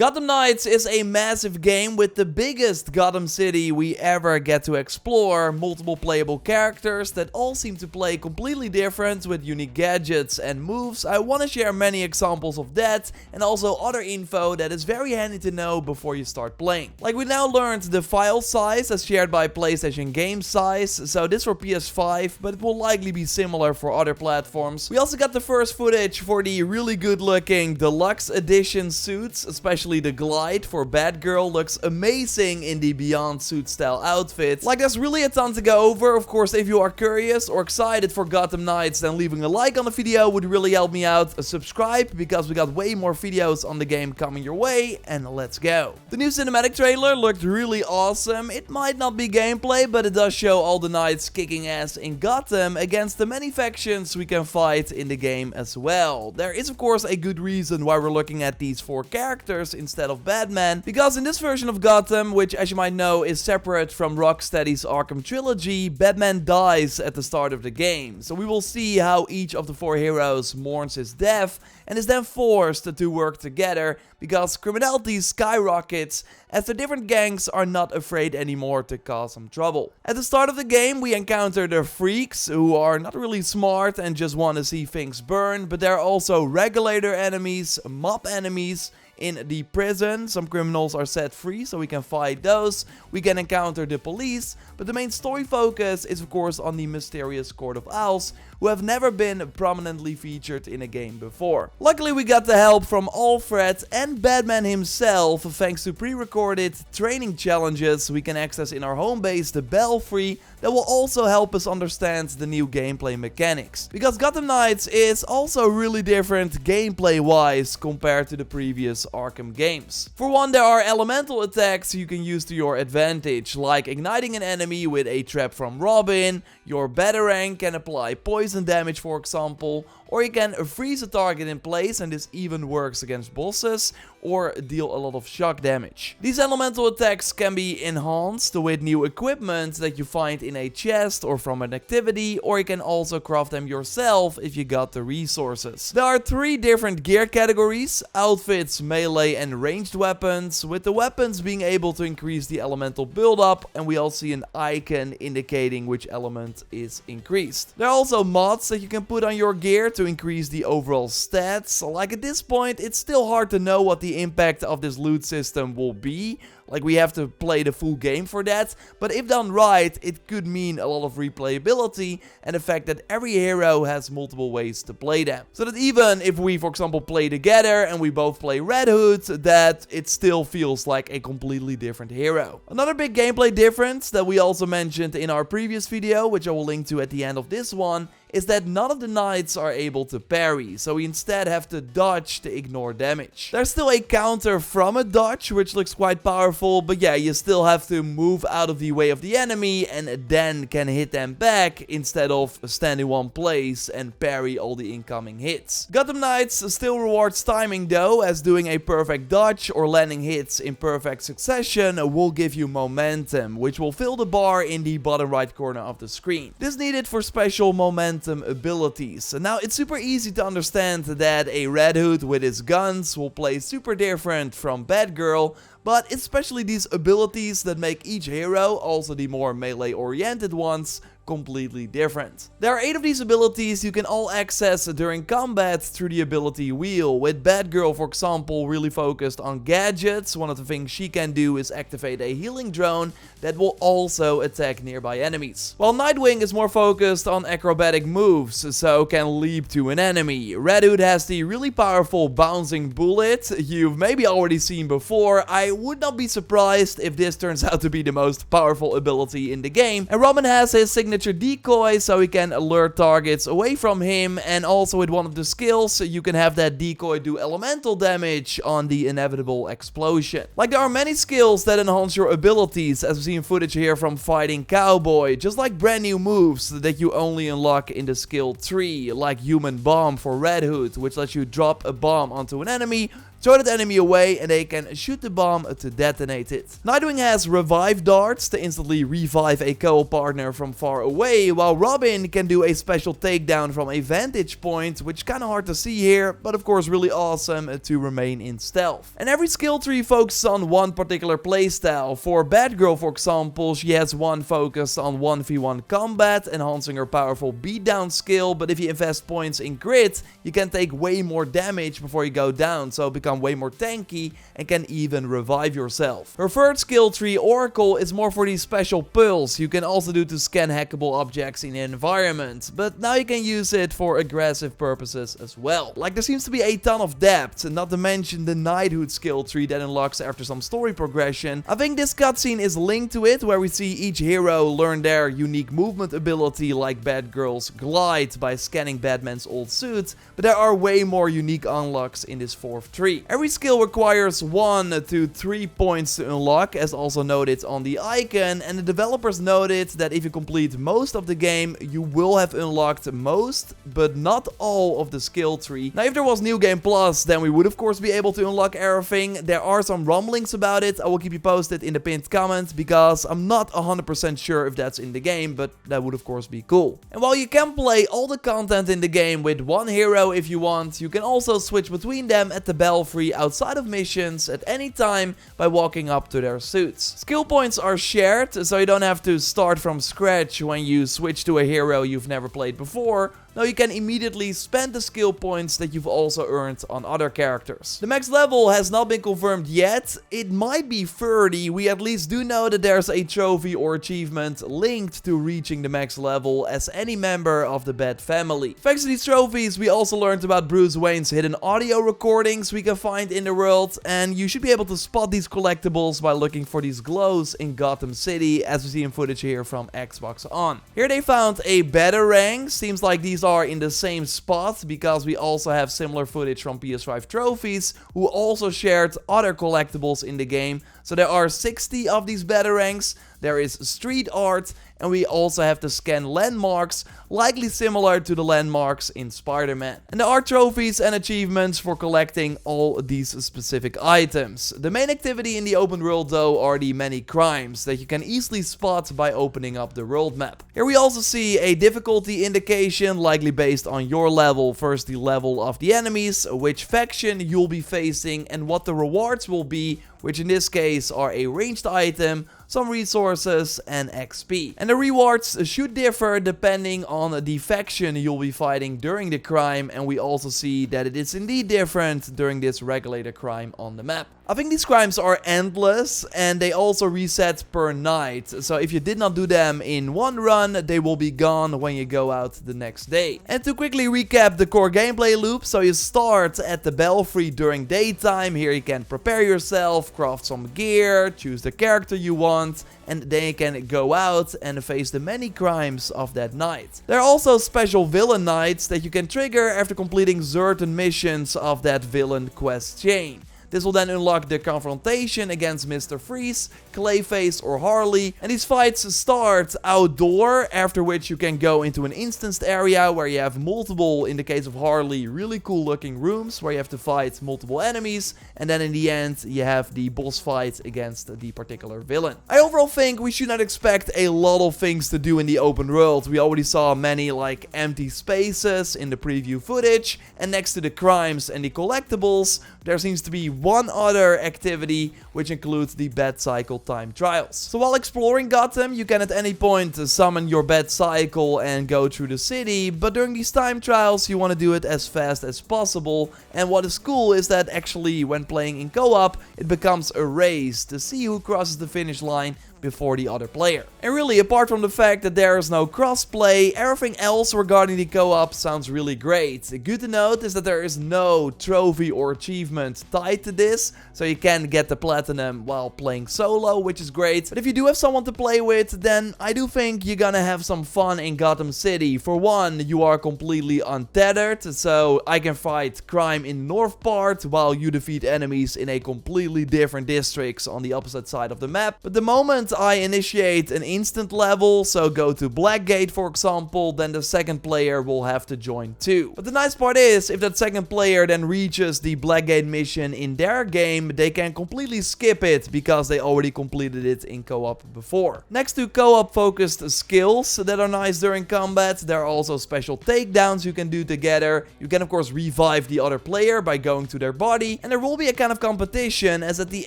Gotham Knights is a massive game with the biggest Gotham City we ever get to explore, multiple playable characters that all seem to play completely different with unique gadgets and moves. I want to share many examples of that and also other info that is very handy to know before you start playing. Like, we now learned the file size as shared by PlayStation Game Size, so this for PS5, but it will likely be similar for other platforms. We also got the first footage for the really good looking deluxe edition suits, especially the glide for Batgirl looks amazing in the Beyond suit style outfit. Like, there's really a ton to go over. Of course, if you are curious or excited for Gotham Knights, then leaving a like on the video would really help me out. Subscribe, because we got way more videos on the game coming your way, and let's go. The new cinematic trailer looked really awesome. It might not be gameplay, but it does show all the knights kicking ass in Gotham against the many factions we can fight in the game as well. There is of course a good reason why we're looking at these 4 characters instead of Batman, because in this version of Gotham, which as you might know is separate from Rocksteady's Arkham trilogy, Batman dies at the start of the game. So we will see how each of the 4 heroes mourns his death and is then forced to work together because criminality skyrockets as the different gangs are not afraid anymore to cause some trouble. At the start of the game, we encounter the freaks who are not really smart and just want to see things burn, but there are also regulator enemies, mob enemies. In the prison, some criminals are set free, so we can fight those. We can encounter the police, but the main story focus is of course on the mysterious Court of Owls, who have never been prominently featured in a game before. Luckily, we got the help from Alfred and Batman himself, thanks to pre-recorded training challenges we can access in our home base, the Belfry, that will also help us understand the new gameplay mechanics. Because Gotham Knights is also really different gameplay-wise compared to the previous Arkham games. For one, there are elemental attacks you can use to your advantage, like igniting an enemy with a trap from Robin. Your Batarang can apply poison damage, for example, or you can freeze a target in place, and this even works against bosses, or deal a lot of shock damage. These elemental attacks can be enhanced with new equipment that you find in a chest or from an activity, or you can also craft them yourself if you got the resources. There are 3 different gear categories: outfits, melee and ranged weapons, with the weapons being able to increase the elemental buildup, and we also see an icon indicating which element is increased. There are also mods that you can put on your gear to increase the overall stats. Like, at this point, it's still hard to know what the impact of this loot system will be. Like, we have to play the full game for that, but if done right, it could mean a lot of replayability and the fact that every hero has multiple ways to play them. So that even if we, for example, play together and we both play Red Hood, that it still feels like a completely different hero. Another big gameplay difference that we also mentioned in our previous video, which I will link to at the end of this one, is that none of the knights are able to parry, so we instead have to dodge to ignore damage. There's still a counter from a dodge, which looks quite powerful, but yeah, you still have to move out of the way of the enemy and then can hit them back instead of stand in one place and parry all the incoming hits. Gotham Knights still rewards timing though, as doing a perfect dodge or landing hits in perfect succession will give you momentum, which will fill the bar in the bottom right corner of the screen. This is needed for special momentum abilities. Now, it's super easy to understand that a Red Hood with his guns will play super different from Batgirl, but it's especially these abilities that make each hero, also the more melee oriented ones, completely different. There are 8 of these abilities you can all access during combat through the ability wheel, with Batgirl, for example, really focused on gadgets. One of the things she can do is activate a healing drone that will also attack nearby enemies. While Nightwing is more focused on acrobatic moves, so can leap to an enemy. Red Hood has the really powerful bouncing bullet you've maybe already seen before. I would not be surprised if this turns out to be the most powerful ability in the game. And Robin has his signature decoy, so he can alert targets away from him, and also with one of the skills you can have that decoy do elemental damage on the inevitable explosion. Like, there are many skills that enhance your abilities, as we see in footage here from fighting Cowboy, just like brand new moves that you only unlock in the skill tree, like Human Bomb for Red Hood, which lets you drop a bomb onto an enemy, throw that enemy away, and they can shoot the bomb to detonate it. Nightwing has revive darts to instantly revive a co-op partner from far away, while Robin can do a special takedown from a vantage point, which is kinda hard to see here, but of course really awesome to remain in stealth. And every skill tree focuses on one particular playstyle. For Batgirl, for example, she has one focused on 1v1 combat, enhancing her powerful beatdown skill, but if you invest points in grit, you can take way more damage before you go down, so become way more tanky and can even revive yourself. Her third skill tree, Oracle, is more for these special pulls you can also do to scan hackable objects in the environment, but now you can use it for aggressive purposes as well. Like, there seems to be a ton of depth, and not to mention the Knighthood skill tree that unlocks after some story progression. I think this cutscene is linked to it, where we see each hero learn their unique movement ability, like Batgirl's glide by scanning Batman's old suit, but there are way more unique unlocks in this fourth tree. Every skill requires 1 to 3 points to unlock, as also noted on the icon, and the developers noted that if you complete most of the game, you will have unlocked most, but not all of the skill tree. Now, if there was New Game Plus, then we would of course be able to unlock everything. There are some rumblings about it. I will keep you posted in the pinned comment, because I'm not 100% sure if that's in the game, but that would of course be cool. And while you can play all the content in the game with one hero if you want, you can also switch between them at the belfry outside of missions at any time by walking up to their suits. Skill points are shared, so you don't have to start from scratch when you switch to a hero you've never played before. No, you can immediately spend the skill points that you've also earned on other characters. The max level has not been confirmed yet. It might be 30. We at least do know that there's a trophy or achievement linked to reaching the max level as any member of the Bat family. Thanks to these trophies, we also learned about Bruce Wayne's hidden audio recordings we can find in the world, and you should be able to spot these collectibles by looking for these glows in Gotham City, as we see in footage here from Xbox On. Here they found a Batarang. Seems like these are in the same spot, because we also have similar footage from PS5 trophies, who also shared other collectibles in the game. So there are 60 of these Batarangs, there is street art, and we also have to scan landmarks, likely similar to the landmarks in Spider-Man. And there are trophies and achievements for collecting all these specific items. The main activity in the open world though are the many crimes that you can easily spot by opening up the world map. Here we also see a difficulty indication, likely based on your level versus the level of the enemies, which faction you'll be facing, and what the rewards will be, which in this case are a ranged item, some resources, and XP. And the rewards should differ depending on the faction you'll be fighting during the crime, and we also see that it is indeed different during this regulated crime on the map. I think these crimes are endless, and they also reset per night, so if you did not do them in one run, they will be gone when you go out the next day. And to quickly recap the core gameplay loop, so you start at the belfry during daytime. Here you can prepare yourself, craft some gear, choose the character you want, and then you can go out and face the many crimes of that night. There are also special villain nights that you can trigger after completing certain missions of that villain quest chain. This will then unlock the confrontation against Mr. Freeze, Clayface or Harley, and these fights start outdoor, after which you can go into an instanced area where you have multiple, in the case of Harley, really cool looking rooms where you have to fight multiple enemies, and then in the end you have the boss fight against the particular villain. I overall think we should not expect a lot of things to do in the open world. We already saw many like empty spaces in the preview footage, and next to the crimes and the collectibles, there seems to be one other activity, which includes the Bat Cycle time trials. So while exploring Gotham, you can at any point summon your Bat Cycle and go through the city, but during these time trials you want to do it as fast as possible. And what is cool is that actually when playing in co-op, it becomes a race to see who crosses the finish line before the other player. And really, apart from the fact that there is no crossplay, everything else regarding the co-op sounds really great. Good to note is that there is no trophy or achievement tied to this, so you can get the platinum while playing solo, which is great. But if you do have someone to play with, then I do think you're gonna have some fun in Gotham City. For one, you are completely untethered, so I can fight crime in the north part while you defeat enemies in a completely different districts on the opposite side of the map. But the moment support, I initiate an instant level, so go to Blackgate for example, then the second player will have to join too. But the nice part is, if that second player then reaches the Blackgate mission in their game, they can completely skip it because they already completed it in co-op before. Next to co-op focused skills that are nice during combat, there are also special takedowns you can do together. You can of course revive the other player by going to their body, and there will be a kind of competition, as at the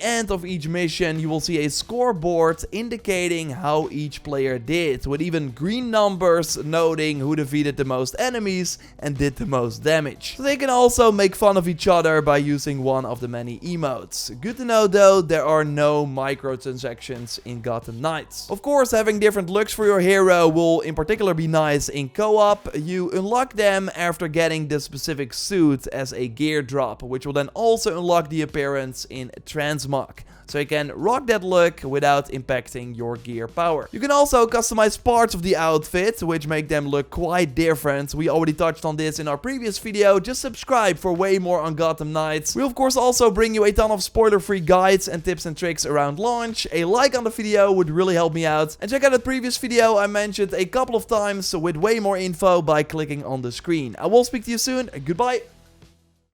end of each mission you will see a scoreboard indicating how each player did, with even green numbers noting who defeated the most enemies and did the most damage. So they can also make fun of each other by using one of the many emotes. Good to know though, there are no microtransactions in Gotham Knights. Of course, having different looks for your hero will in particular be nice in co-op. You unlock them after getting the specific suit as a gear drop, which will then also unlock the appearance in Transmog. So you can rock that look without impacting your gear power. You can also customize parts of the outfit, which make them look quite different. We already touched on this in our previous video. Just subscribe for way more on Gotham Knights. We of course also bring you a ton of spoiler-free guides and tips and tricks around launch. A like on the video would really help me out. And check out the previous video I mentioned a couple of times with way more info by clicking on the screen. I will speak to you soon. Goodbye.